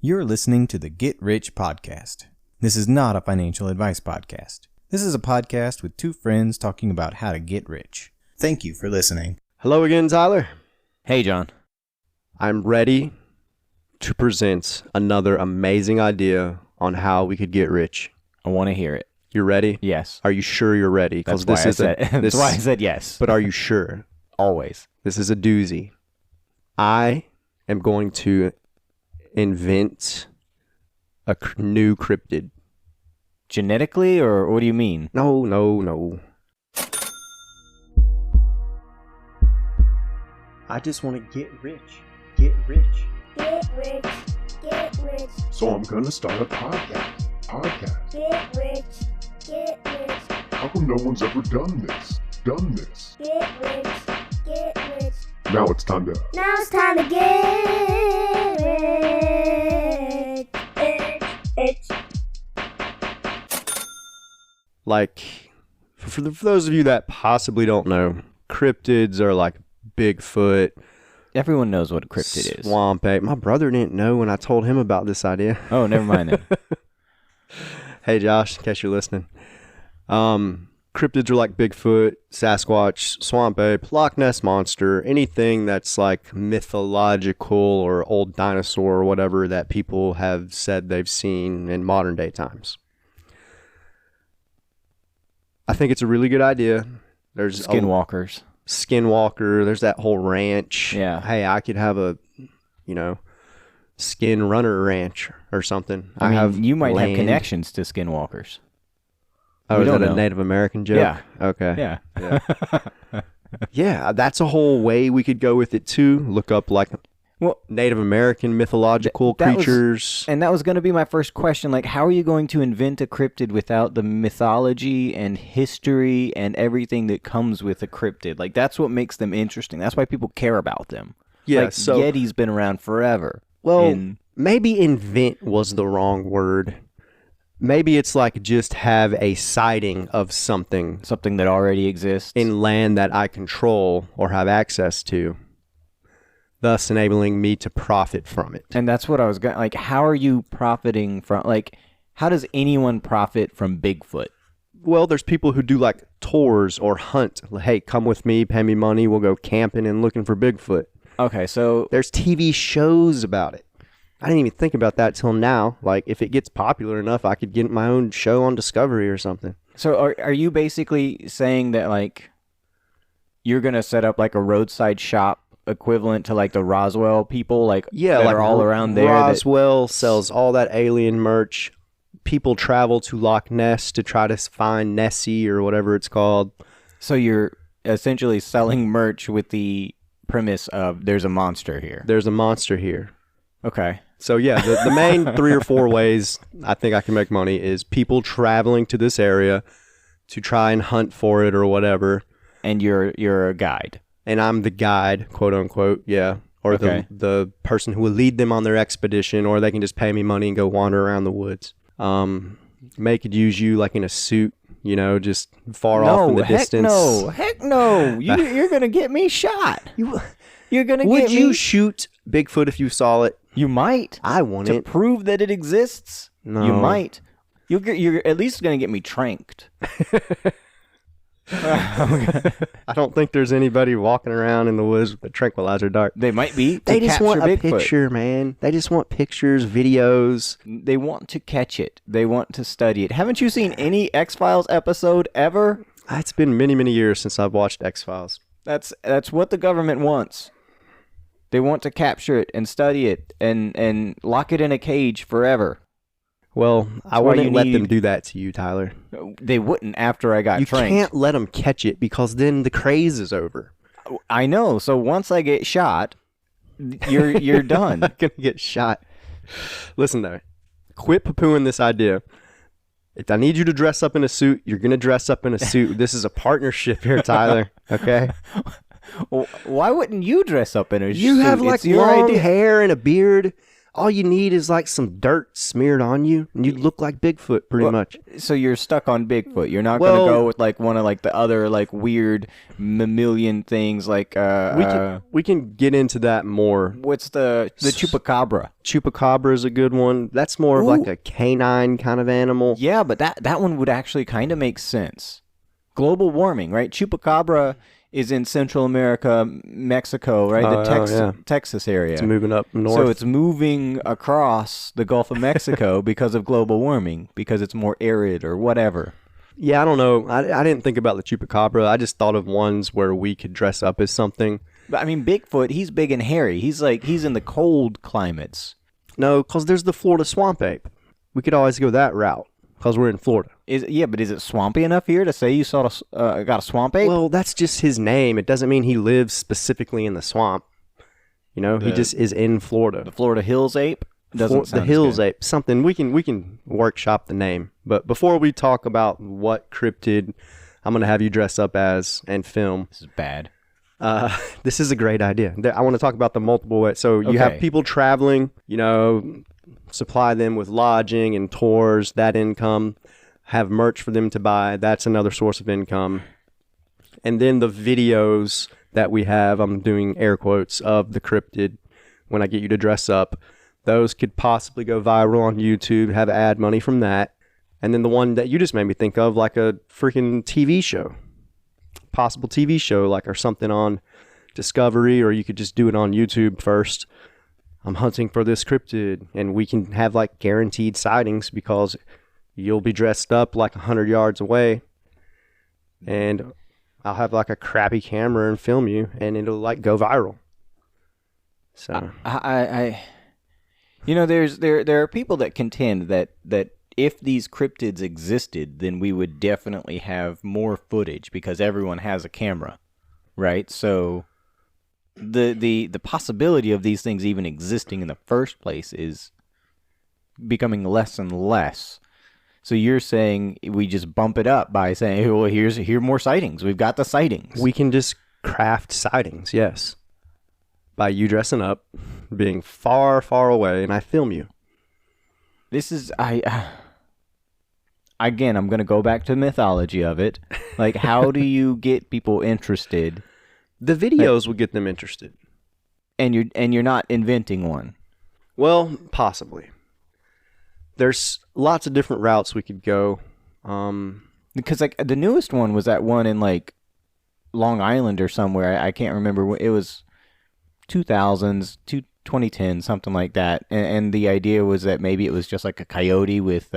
You're listening to the Get Rich Podcast. This is not a financial advice podcast. This is a podcast with two friends talking about how to get rich. Thank you for listening. Hello again, Tyler. Hey, John. I'm ready to present another amazing idea on how we could get rich. I want to hear it. You're ready? Yes. Are you sure you're ready? That's why I said yes. But are you sure? Always. This is a doozy. I am going to invent a new cryptid. Genetically, or what do you mean? No. I just want to get rich. Get rich. Get rich. Get rich. So I'm gonna start a podcast. Get rich. Get rich. How come no one's ever done this? Get rich. Get rich. Now it's time to... Now it's time to get rich. It's Like, for those of you that possibly don't know, cryptids are like Bigfoot. Everyone knows what a cryptid is. Swamp ape. My brother didn't know when I told him about this idea. Oh, never mind then. Hey, Josh, in case you're listening. Cryptids are like Bigfoot, Sasquatch, Swamp ape, Loch Ness Monster, anything that's like mythological or old dinosaur or whatever that people have said they've seen in modern day times. I think it's a really good idea. There's Skinwalkers. Skinwalker. There's that whole ranch. Yeah. Hey, I could have a, skin runner ranch or something. I mean, you might land. have connections to skinwalkers. Oh, We is don't that a know. Native American joke? Yeah. Okay. Yeah. Yeah, that's a whole way we could go with it too. Look up like Well, Native American mythological that was- creatures. and that was going to be my first question. Like, how are you going to invent a cryptid without the mythology and history and everything that comes with a cryptid? Like, that's what makes them interesting. That's why people care about them. Yeah, Like, so Yeti's been around forever. well, And maybe invent was the wrong word. Maybe it's like just have a sighting of something something that already exists. in land that I control or have access to, thus enabling me to profit from it. And that's what I was going like, how are you profiting from, like, how does anyone profit from Bigfoot? Well, there's people who do like tours or hunt. Hey, come with me, pay me money, we'll go camping and looking for Bigfoot. Okay, so There's TV shows about it. I didn't even think about that till now. Like, if it gets popular enough, I could get my own show on Discovery or something. are you basically saying that, like, you're going to set up like a roadside shop equivalent to like the Roswell people, like, Yeah, that like are all around there? Roswell sells all that alien merch. People travel to Loch Ness to try to find Nessie or whatever it's called. So you're essentially selling merch with the premise of there's a monster here. There's a monster here. Okay. So yeah, the main 3 or 4 ways I think I can make money is people traveling to this area to try and hunt for it or whatever. And you're a guide. And I'm the guide, quote unquote, yeah. Or Okay. the person who will lead them on their expedition, or they can just pay me money and go wander around the woods. May could use you like in a suit, just far off in the distance. Heck no. You're going to get me shot. You're going to Would get you me. shoot Bigfoot if you saw it? You might. I want To it. prove that it exists, No. you might. You're at least going to get me tranked. I don't think there's anybody walking around in the woods with a tranquilizer dart. They might be. They to just want a capture Bigfoot. picture, man. They just want pictures, videos. They want to catch it. They want to study it. Haven't you seen any X-Files episode ever? It's been many, many years since I've watched X-Files. That's what the government wants. They want to capture it and study it and lock it in a cage forever. Well, I why wouldn't you let them need- do that to you, Tyler. They wouldn't after I got You trained. can't let them catch it because then the craze is over. I know. So once I get shot, you're done. I'm gonna get shot. Listen though, quit poo-pooing this idea. If I need you to dress up in a suit, you're gonna dress up in a suit. This is a partnership here, Tyler. Okay? Why wouldn't you dress up in a suit? You have like It's your long idea. hair and a beard. all you need is like some dirt smeared on you, and you look like Bigfoot pretty much. So you're stuck on Bigfoot. You're not Well, going to go with like one of like the other like weird mammalian things like We can get into that more. what's the chupacabra? Chupacabra is a good one. That's more of like Ooh. a canine kind of animal. Yeah, but that one would actually kind of make sense. Global warming, right? Chupacabra is in Central America, Mexico, right? The Texas area. It's moving up north. So it's moving across the Gulf of Mexico because of global warming, because it's more arid or whatever. Yeah, I don't know. I didn't think about the chupacabra. I just thought of ones where we could dress up as something. But I mean, Bigfoot, he's big and hairy. He's in the cold climates. No, because there's the Florida swamp ape. We could always go that route because we're in Florida. But is it swampy enough here to say you got a swamp ape? Well, that's just his name. It doesn't mean he lives specifically in the swamp. You know, he just is in Florida. The Florida Hills ape? Doesn't sound the Hills good. ape. Something we can workshop the name. But before we talk about what cryptid I'm going to have you dress up as and film. This is bad. This is a great idea. I want to talk about the multiple ways. So you have people traveling, you know, supply them with lodging and tours, that income, have merch for them to buy. That's another source of income. And then the videos that we have, I'm doing air quotes, of the cryptid when I get you to dress up. Those could possibly go viral on YouTube, have ad money from that. And then the one that you just made me think of, like a freaking TV show. Possible TV show, like, or something on Discovery, or you could just do it on YouTube first. I'm hunting for this cryptid, and we can have like guaranteed sightings because you'll be dressed up like 100 yards away, and I'll have like a crappy camera and film you, and it'll like go viral. So I you know, there are people that contend that if these cryptids existed, then we would definitely have more footage because everyone has a camera, right? So the possibility of these things even existing in the first place is becoming less and less. So you're saying we just bump it up by saying, hey, well, here are more sightings. We've got the sightings. we can just craft sightings, yes, by you dressing up, being far, far away, and I film you. This is again, I'm going to go back to the mythology of it. Like, how do you get people interested? The videos will get them interested. And you're not inventing one. Well, possibly. There's lots of different routes we could go. Because like the newest one was that one in like Long Island or somewhere. I can't remember. It was 2000s, 2010, something like that. And the idea was that maybe it was just like a coyote with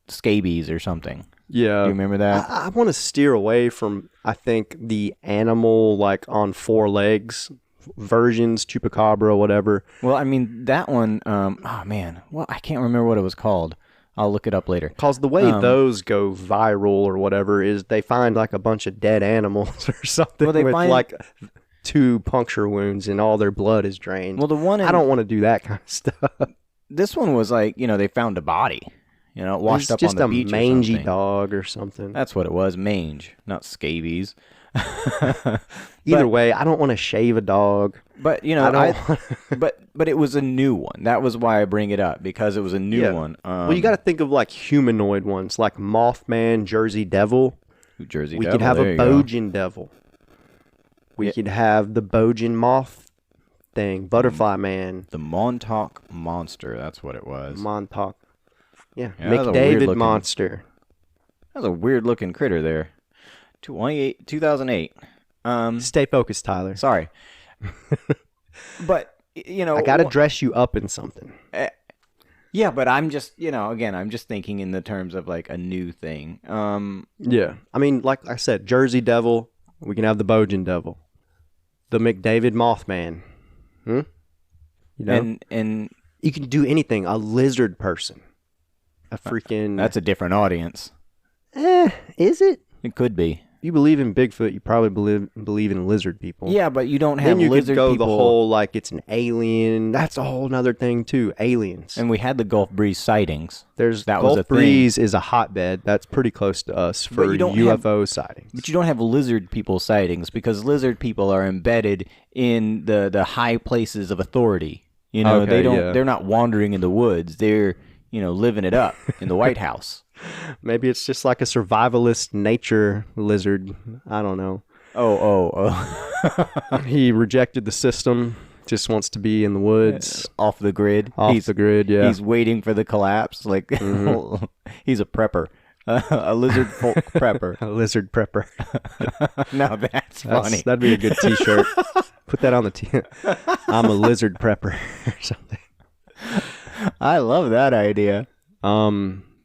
scabies or something. Yeah. Do you remember that? I want to steer away from, I think, the animal, like, on four legs versions, chupacabra, whatever. Well, I mean, that one, oh man, well, I can't remember what it was called. I'll look it up later. Because the way those go viral or whatever is they find, like, a bunch of dead animals or something with, like, 2 puncture wounds and all their blood is drained. Well, the one I don't want to do that kind of stuff. This one was like, you know, they found a body. You know, washed up on the beach. Just a mangy or something. dog or something. That's what it was, mange, not scabies. Either way, I don't want to shave a dog. But you know, but it was a new one. That was why I bring it up, because it was a new one. Well, you got to think of like humanoid ones, like Mothman, Jersey Devil. We could have a Bojan Devil. We could have the Bojan Moth thing, Butterfly Man. The Montauk Monster. That's what it was. Montauk. Yeah, that was McDavid Monster. That was a weird looking critter there. 2008. Stay focused, Tyler. Sorry. But, you know, I got to dress you up in something. Yeah, but I'm just, you know, again, I'm just thinking in the terms of like a new thing. Yeah. I mean, like I said, Jersey Devil. We can have the Bojan Devil. The McDavid Mothman. You know? And you can do anything. A lizard person. A freaking... That's a different audience. Is it? It could be. If you believe in Bigfoot, you probably believe in lizard people. Yeah, but you don't have then you lizard could go people. the whole, like, it's an alien. That's a whole nother thing, too. Aliens. And we had the Gulf Breeze sightings. That was Gulf a thing. Breeze is a hotbed. That's pretty close to us for UFO sightings. But you don't have lizard people sightings because lizard people are embedded in the high places of authority. You know, Okay, they're not wandering in the woods. They're, living it up in the White House. Maybe it's just like a survivalist nature lizard. I don't know. Oh. He rejected the system, just wants to be in the woods. Off the grid. Off the grid, yeah. He's waiting for the collapse. Like, he's a prepper. A lizard folk prepper. A lizard prepper. Now that's funny. That'd be a good t-shirt. Put that on the t-shirt. I'm a lizard prepper or something. I love that idea. Yeah,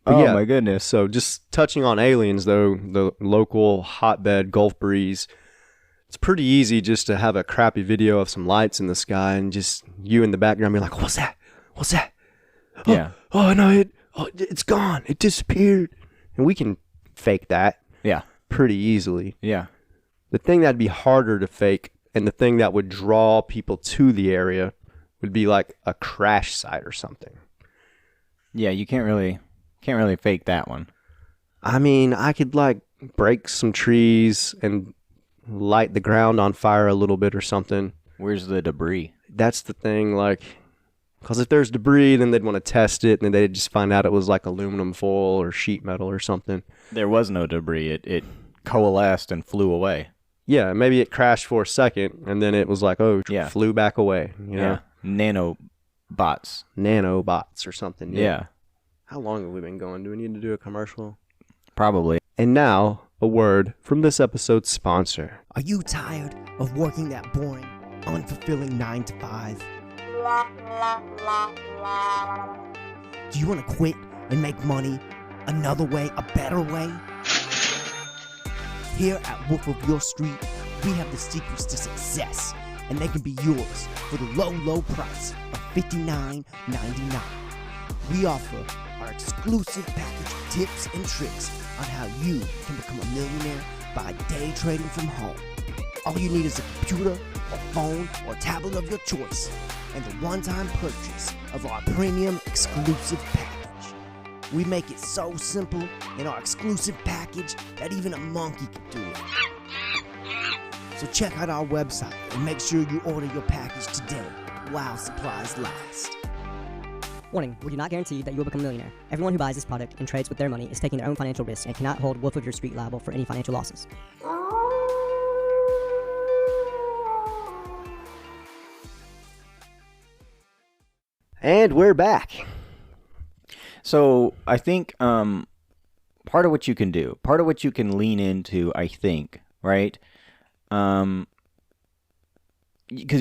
my goodness. So just touching on aliens, though, the local hotbed Gulf breeze, it's pretty easy just to have a crappy video of some lights in the sky and just you in the background be like, what's that? What's that? Yeah. Oh, no, it's gone. It disappeared. And we can fake that Yeah. pretty easily. Yeah. The thing that'd be harder to fake and the thing that would draw people to the area would be like a crash site or something. Yeah, you can't really fake that one. I mean, I could like break some trees and light the ground on fire a little bit or something. Where's the debris? That's the thing, like, because if there's debris, then they'd want to test it, and then they'd just find out it was like aluminum foil or sheet metal or something. There was no debris. It coalesced and flew away. Yeah, maybe it crashed for a second, and then it was like, Yeah. flew back away. You know? Nanobots. Nanobots or something. Yeah. How long have we been going? Do we need to do a commercial? Probably. And now, a word from this episode's sponsor. Are you tired of working that boring, unfulfilling 9 to 5? Do you want to quit and make money another way, a better way? Here at Wolf of Your Street, we have the secrets to success, and they can be yours for the low, low price of $59.99. We offer our exclusive package of tips and tricks on how you can become a millionaire by day trading from home. All you need is a computer, a phone, or tablet of your choice, and the one-time purchase of our premium exclusive package. We make it so simple in our exclusive package that even a monkey can do it. So check out our website and make sure you order your package today while supplies last. Warning, we do not guarantee that you will become a millionaire. Everyone who buys this product and trades with their money is taking their own financial risks and cannot hold Wolf of Your Street liable for any financial losses. And we're back. So I think part of what you can do, part of what you can lean into, I think, right? Because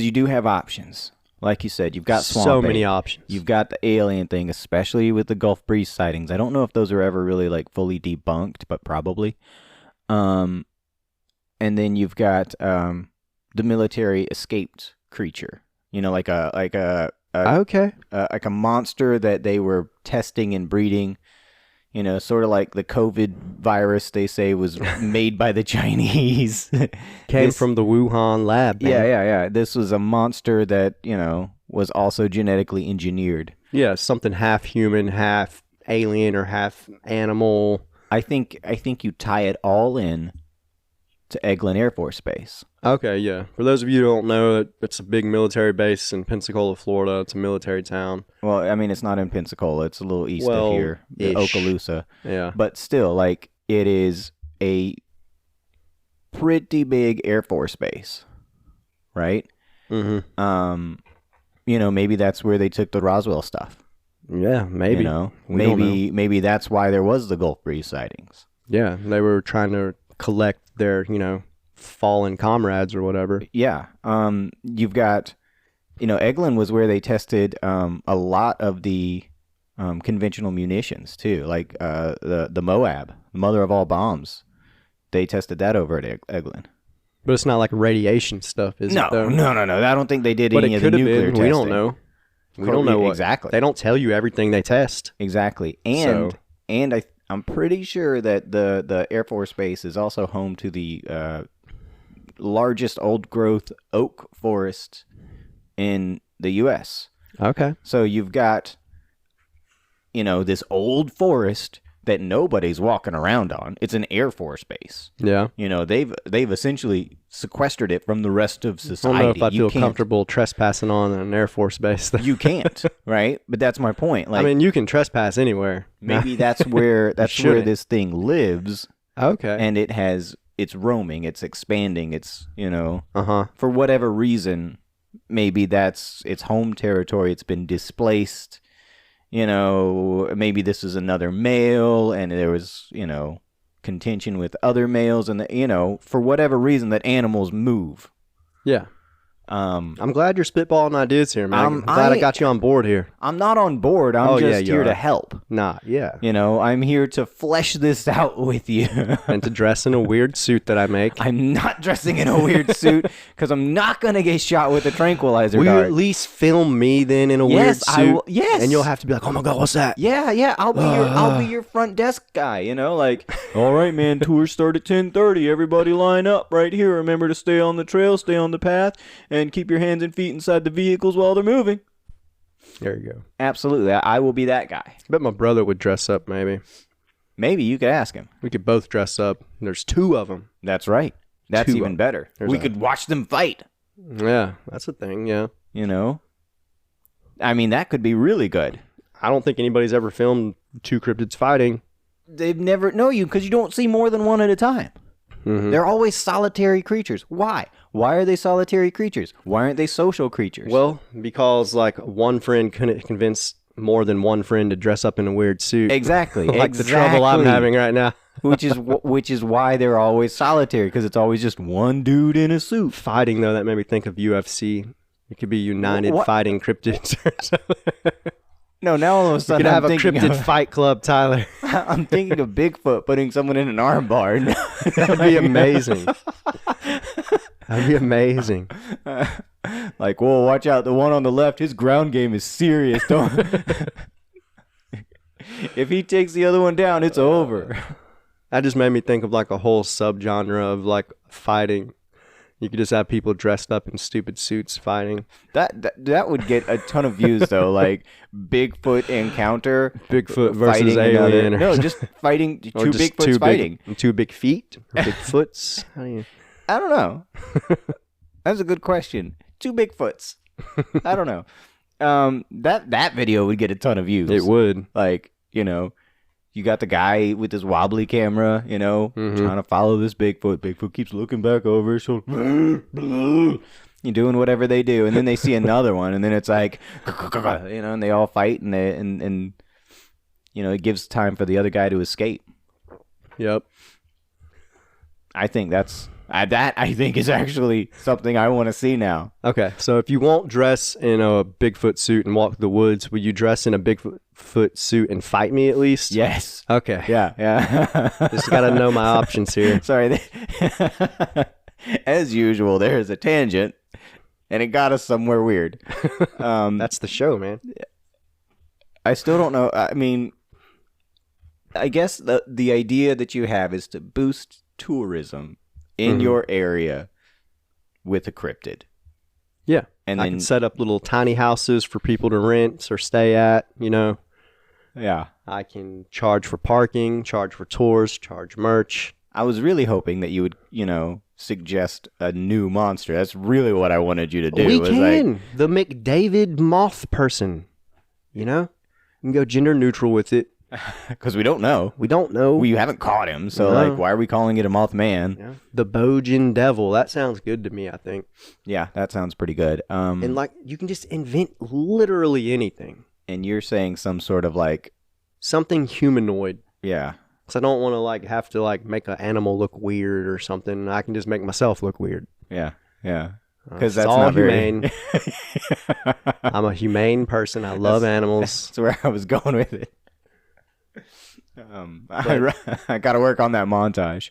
you do have options. Like you said, you've got swamp So bait. many options. You've got the alien thing, especially with the Gulf breeze sightings. I don't know if those are ever really like fully debunked, but probably. And then you've got the military escaped creature. You know, like a monster that they were testing and breeding. You know, sort of like the COVID virus they say was made by the Chinese. Came from the Wuhan lab. Man. Yeah. This was a monster that, was also genetically engineered. Yeah, something half human, half alien, or half animal. I think you tie it all in to Eglin Air Force Base. Okay, yeah. For those of you who don't know, it's a big military base in Pensacola, Florida. It's a military town. Well, I mean, it's not in Pensacola. It's a little east Well, of here, ish. Okaloosa. Yeah. But still, like, it is a pretty big Air Force base, right? Mm-hmm. Maybe that's where they took the Roswell stuff. Yeah, maybe. Maybe that's why there was the Gulf breeze sightings. Yeah, they were trying to collect their, fallen comrades or whatever. Yeah. You've got, Eglin was where they tested a lot of the conventional munitions too, like the Moab, the mother of all bombs. They tested that over at Eglin. But it's not like radiation stuff, is it? No. I don't think they did But any it of the could have nuclear been. testing. We don't know. We don't know what. Exactly. They don't tell you everything they test. Exactly. And I'm pretty sure that the Air Force Base is also home to the largest old growth oak forest in the U.S. Okay. So you've got, this old forest that nobody's walking around on. It's an Air Force base. Yeah. You know, they've essentially sequestered it from the rest of I society. don't know if I You feel can't- comfortable trespassing on an Air Force base. You can't, right? But that's my point. Like, I mean, you can trespass anywhere. maybe that's where where shouldn't. this thing lives, Okay. and it's roaming, it's expanding, it's, you know, Uh-huh. for whatever reason, maybe that's its home territory. It's been displaced. You know, maybe this is another male, and there was, you know, contention with other males, and you know, for whatever reason, that animals move. Yeah. I'm glad you're spitballing ideas here, man. I'm glad I got you on board here. I'm not on board. I'm Oh, just yeah, you here are. to help. Nah, yeah. You know, I'm here to flesh this out with you. And to dress in a weird suit that I make. I'm not dressing in a weird suit because I'm not gonna get shot with a tranquilizer Will you dart. at least film me then in a weird Yes, suit? I will. Yes, And you'll have to be like, oh my God, what's that? Yeah, I'll be your front desk guy, you know, like, all right, man, tours start at 10:30. Everybody line up right here. Remember to stay on the trail, stay on the path, and keep your hands and feet inside the vehicles while they're moving. There you go. Absolutely. I will be that guy. I bet my brother would dress up maybe. Maybe you could ask him. We could both dress up. There's two of them. That's right. That's Two even of- better. there's We a- could watch them fight, Yeah, that's a thing, yeah. you know? I mean, that could be really good. I don't think anybody's ever filmed two cryptids fighting. They've never know you because you don't see more than one at a time. Mhm. They're always solitary creatures. Why? Why are they solitary creatures? Why aren't they social creatures? Well, because like one friend couldn't convince more than one friend to dress up in a weird suit. exactly. Like the trouble I'm exactly. having right now. which is why they're always solitary, because it's always just one dude in a suit. Fighting though, that made me think of UFC. It could be United What? Fighting Cryptids or something. No, now all of a You sudden could have I'm a thinking cryptid fight club, Tyler. I'm thinking of Bigfoot putting someone in an armbar. That'd be amazing. That'd be amazing. Like, whoa, watch out! The one on the left, his ground game is serious. Don't. If he takes the other one down, it's over. That just made me think of like a whole subgenre of like fighting. You could just have people dressed up in stupid suits fighting. That would get a ton of views though. Like Bigfoot encounter, Bigfoot versus fighting alien. No, just fighting two Or just Bigfoots fighting. Two big feet? Or big foots? How do you... I don't know. That's a good question. Two Bigfoots. I don't know. That video would get a ton of views. It would. Like, you know, you got the guy with his wobbly camera, you know, trying to follow this Bigfoot. Bigfoot keeps looking back over his shoulder. You're doing whatever they do, and then they see another one, and then it's like, you know, and they all fight, and and you know, it gives time for the other guy to escape. Yep. I think that I think is actually something I want to see now. Okay, so if you won't dress in a Bigfoot suit and walk the woods, will you dress in a Bigfoot suit and fight me at least? Yes. Okay. Yeah. Just got to know my options here. Sorry. As usual, there's a tangent, and it got us somewhere weird. That's the show, man. I still don't know. I mean, I guess the idea that you have is to boost tourism in your area with a cryptid. Yeah. And I then can set up little tiny houses for people to rent or stay at, you know. yeah. I can charge for parking, charge for tours, charge merch. I was really hoping that you would, you know, suggest a new monster. That's really what I wanted you to do. We was can. The McDavid moth person, you know. You can go gender neutral with it. because we don't know. We don't know. We haven't caught him, so No. like, why are we calling it a Mothman? Yeah. The Bojan Devil. That sounds good to me, I think. Yeah, that sounds pretty good. And like, you can just invent literally anything. And you're saying some sort of like, Something humanoid. yeah, Because I don't want to like have to like make an animal look weird or something. I can just make myself look weird. yeah. It's Because that's all not humane. very... I'm a humane person. I love animals. That's where I was going with it. I got to work on that montage.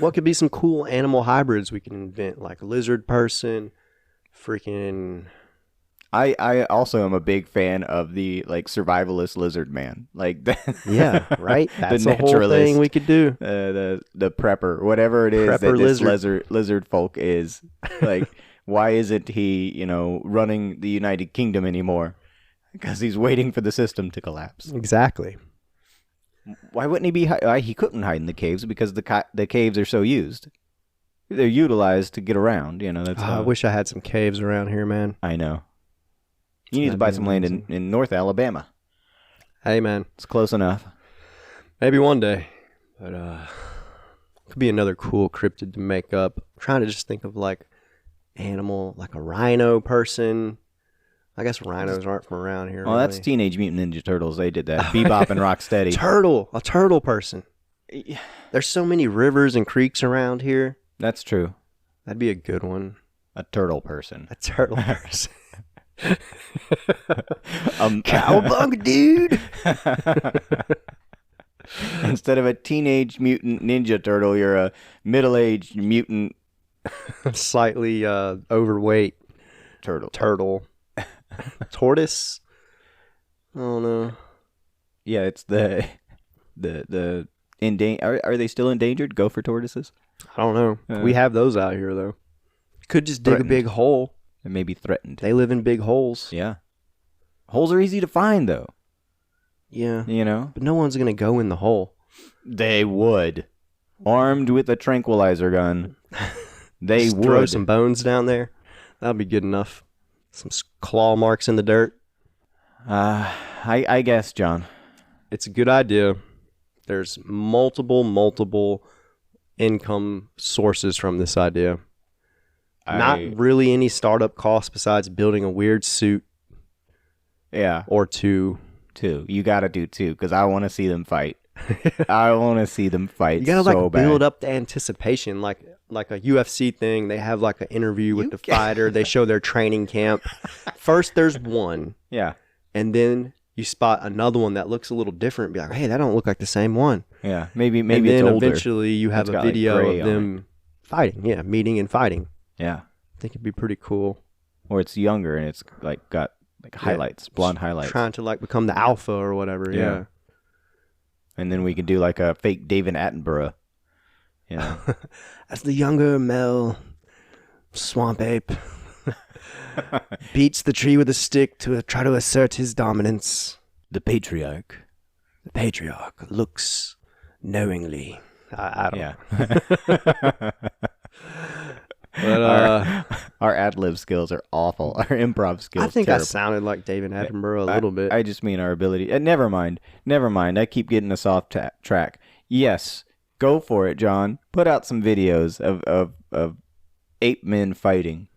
What could be some cool animal hybrids we can invent? Like a lizard person, freaking... I also am a big fan of the like survivalist lizard man, like Yeah, right? That's the whole naturalist. thing we could do. The prepper, whatever it is Prepper that this lizard. lizard folk is. Like, why isn't he, you know, running the United Kingdom anymore? Because he's waiting for the system to collapse. Exactly. Why wouldn't he be? He couldn't hide in the caves because the caves are so used. They're utilized to get around. That's. I wish I had some caves around here, man. I know. You need to buy some land in North Alabama. Hey, man. It's close enough. Maybe one day. But could be another cool cryptid to make up. I'm trying to just think of like animal, like a rhino person. I guess rhinos aren't from around here. Oh, that's Teenage Mutant Ninja Turtles. They did that. Bebop and Rocksteady. A turtle person. There's so many rivers and creeks around here. That's true. That'd be a good one. A turtle person. A turtle person. Cowabunga, dude. Instead of a Teenage Mutant Ninja Turtle, you're a middle-aged mutant, slightly overweight turtle. Tortoise? I don't know. Yeah, it's the are they still endangered? Gopher tortoises? I don't know. We have those out here though. Could just dig a big hole. They may be threatened. They live in big holes. Yeah. Holes are easy to find though. Yeah. But no one's gonna go in the hole. They would. Armed with a tranquilizer gun. They just would. Throw some bones down there. That'll be good enough. Some claw marks in the dirt. I guess, John. It's a good idea. There's multiple income sources from this idea. Not really any startup costs besides building a weird suit. Yeah. Or two. You got to do two because I want to see them fight. I want to see them fight. You gotta so build bad. up the anticipation, like a UFC thing. They have like an interview with the fighter. They show their training camp. First, there's one. Yeah. And then you spot another one that looks a little different. Be like, hey, that don't look like the same one. Yeah. Maybe and it's then older. Eventually you have It's a got, like, video gray of on them fighting. Yeah, meeting and fighting. Yeah. I think it'd be pretty cool. Or it's younger and it's like got like highlights, blonde highlights. Trying to like become the alpha or whatever. Yeah. And then we can do like a fake David Attenborough. Yeah. As the younger male swamp ape beats the tree with a stick to try to assert his dominance. The patriarch. The patriarch looks knowingly. I don't know. But, our ad-lib skills are awful. Our improv skills I think terrible. I sounded like David Attenborough a little bit. I just mean our ability. Never mind. I keep getting us off track. Yes, go for it, John. Put out some videos of ape men fighting.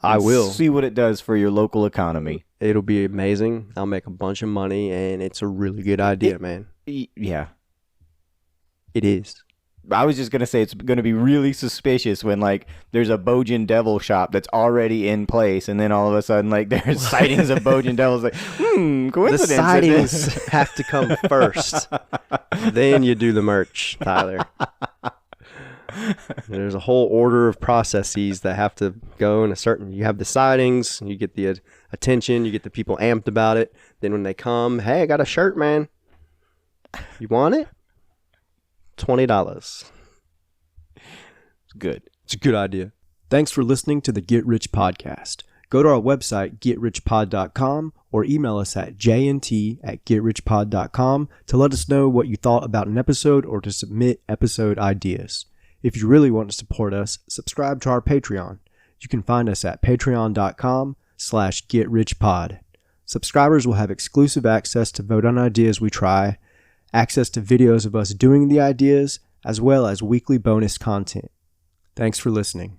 I will. See what it does for your local economy. It'll be amazing. I'll make a bunch of money, and it's a really good idea, man. Yeah. It is. I was just going to say it's going to be really suspicious when, like, there's a Bojan Devil shop that's already in place, and then all of a sudden, like, there's sightings of Bojan Devils. Like, coincidence. The sightings have to come first. Then you do the merch, Tyler. There's a whole order of processes that have to go in a certain... You have the sightings, you get the attention, you get the people amped about it. Then when they come, hey, I got a shirt, man. You want it? $20. Good. It's a good idea. Thanks for listening to the Get Rich Podcast. Go to our website, getrichpod.com, or email us at jnt@getrichpod.com to let us know what you thought about an episode or to submit episode ideas. If you really want to support us, subscribe to our Patreon. You can find us at patreon.com/getrichpod. Subscribers will have exclusive access to vote on ideas we try, access to videos of us doing the ideas, as well as weekly bonus content. Thanks for listening.